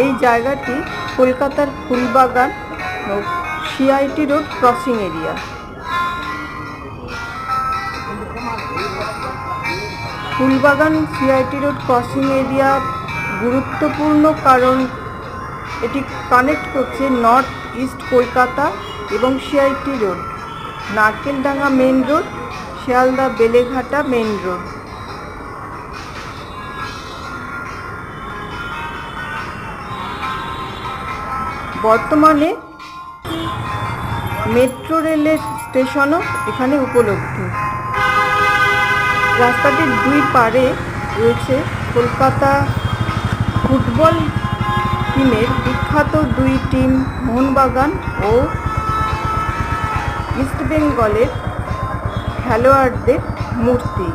এই জায়গাটি কলকাতার ফুলবাগান ও CIT road crossing area. Phoolbagan CIT road crossing area গুরুত্বপূর্ণ কারণ এটি কানেক্ট করছে নর্থ ইস্ট কলকাতা এবং CIT road, Narkeldanga main road, Sealdah Beleghata main road. বর্তমানে মেট্রো রেলের স্টেশনও এখানে উপলব্ধ। রাস্তাটির দুই পারে রয়েছে কলকাতা ফুটবল টিমের বিখ্যাত দুই টিম মোহনবাগান ও ইস্টবেঙ্গলের খেলোয়াড়দের মূর্তি।